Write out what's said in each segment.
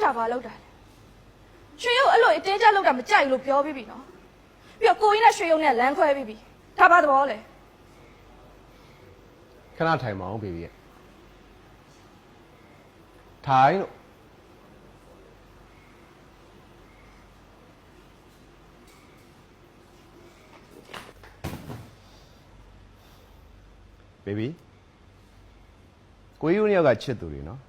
ထားပါလောက်တာရွှေရုပ်အဲ့လိုအတင်းကျပ်လောက်တာမကြိုက်လို့ပြောပြီးပြီနော်ပြီးတော့ကိုကြီးနဲ့ရွှေရုပ်နဲ့လမ်းခွဲပြီးပြီဒါပါသဘောလေခဏထိုင်မအောင်ဘေဘီရဲ့ထိုင်လို့ဘေဘီကိုကြီးတို့နှစ်ယောက်ကချစ်သူတွေနော်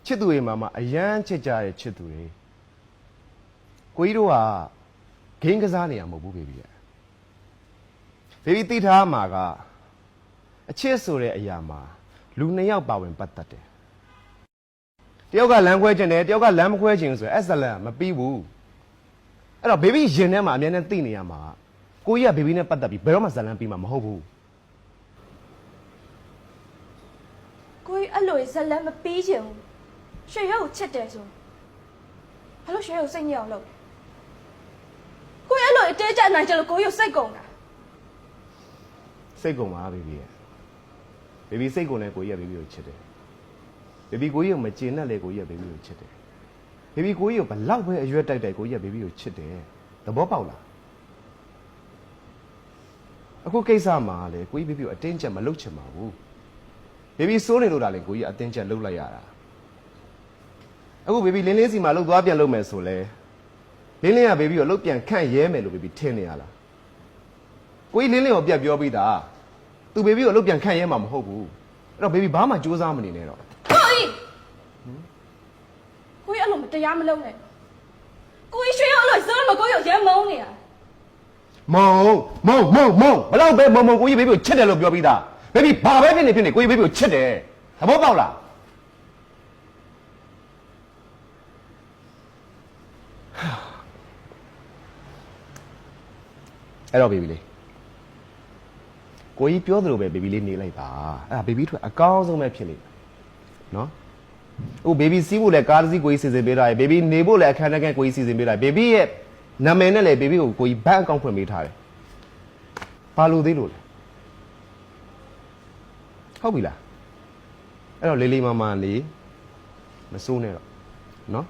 ချစ်သူတွေမှာအရန်ချစ်ကြတဲ့ချစ်သူတွေကိုကြီးတို့ကဂိမ်းကစားနေရမဟုတ်ဘူးဘေဘီရဲ့ဘေဘီသိထားမှာကအချစ်ဆိုတဲ့အရာမှာလူနှစ်ယောက်ပါဝင်ပတ်သက်တယ်တယောက်ကလမ်းခွဲခြင်းတယ်တယောက်ကလမ်းမခွဲခြင်းဆိုရင်အဲ့ဇလန်မပြီးဘူးအဲ့တော့ဘေဘီရင်ထဲမှာအမြဲတမ်းသိနေရမှာကိုကြီးကဘေဘီနဲ့ပတ်သက်ပြီးဘယ်တော့မှဇလန်ပြီးမှာမဟုတ်ဘူးကိုကြီးအဲ့လိုဇလန်မပြီးချင်ဘူးရွှေရုပ်ကိုချစ်တယ်ဆိုဘာလို့ရွှေရုပ်စိတ်ညစ်အောင်လုပ်ကိုကြီးအဲ့လိုအတင်းကျပ်နိုင်ကြလို့ကိုကြီးကိုစိတ်ကုန်တာစိတ်ကုန်ပါဘေဘီရဲ့ဘေဘီစိတ်ကုန်လဲကိုကြီးကဘေဘီကိုချစ်တယ်ဘေဘီကိုကြီးကိုမကျေနပ်လဲကိုကြီးကဘေဘီကိုချစ်တယ်ဘေဘီကိုကြီးကိုဘလောက်ပဲအရွက်တိုက်တိုက်ကိုကြီးကဘေဘီကိုချစ်တယ်သဘောပေါက်လားအခုကိစ္စမှာလေကိုကြီးဘေဘီကိုအတင်းကျပ်မလုပ်ချင်ပါဘူးဘေဘီစိုးနေလို့ဒါလေကိုကြီးအတင်းကျပ်လုပ်လိုက်ရတာအခုဘေဘီလင်းလင်းစီမှာလှုပ်သွားပြန်လုပ်မယ်ဆိုလဲလင်းလင်းကဘေဘီကိုလှုပ်ပြန်ခန့်ရဲမယ်လို့ဘေဘီထင်နေရလားကိုကြီးလင်းလင်းကိုပြတ်ပြောပြီးသားသူဘေဘီကိုလှုပ်ပြန်ခန့်ရဲမှာမဟုတ်ဘူးအဲ့တော့ဘေဘီဘာမှစူးစမ်းမနေနဲ့တော့ကိုကြီးအဲ့လိုမတရားမလုပ်နဲ့ကိုကြီးရွှေရုပ်အဲ့လိုစိုးမကိုကြီးကိုရဲမုန်းနေရမုံဘလောက်ပဲမုံကိုကြီးဘေဘီကိုချစ်တယ်လို့ပြောပြီးသားဘေဘီဘာပဲဖြစ်နေကိုကြီးဘေဘီကိုချစ်တယ်သဘောပေါက်လားအဲ့တော့ဘေဘီလေးကိုကြီးပြောသလိုပဲဘေဘီလေးနေလိုက်ပါအဲ့ဒါဘေဘီထွက်အကောင်းဆုံးပဲဖြစ်လိမ့်မယ်နော်ဟိုဘေဘီစီးဖို့လဲကားတစ်စီးကိုကြီးစီစဉ်ပေးထားတယ်ဘေဘီနေဖို့လဲအခန်းထဲကကိုကြီးစီစဉ်ပေးထားတယ်ဘေဘီရဲ့နာမည်နဲ့လဲဘေဘီကိုကိုကြီးဘန်းအကောင့်ဖွင့်ပေးထားတယ်ဘာလို့သေးလို့လဲဟုတ်ပြီလားအဲ့တော့လေးလေးမမလေးမစိုးနဲ့တော့နော်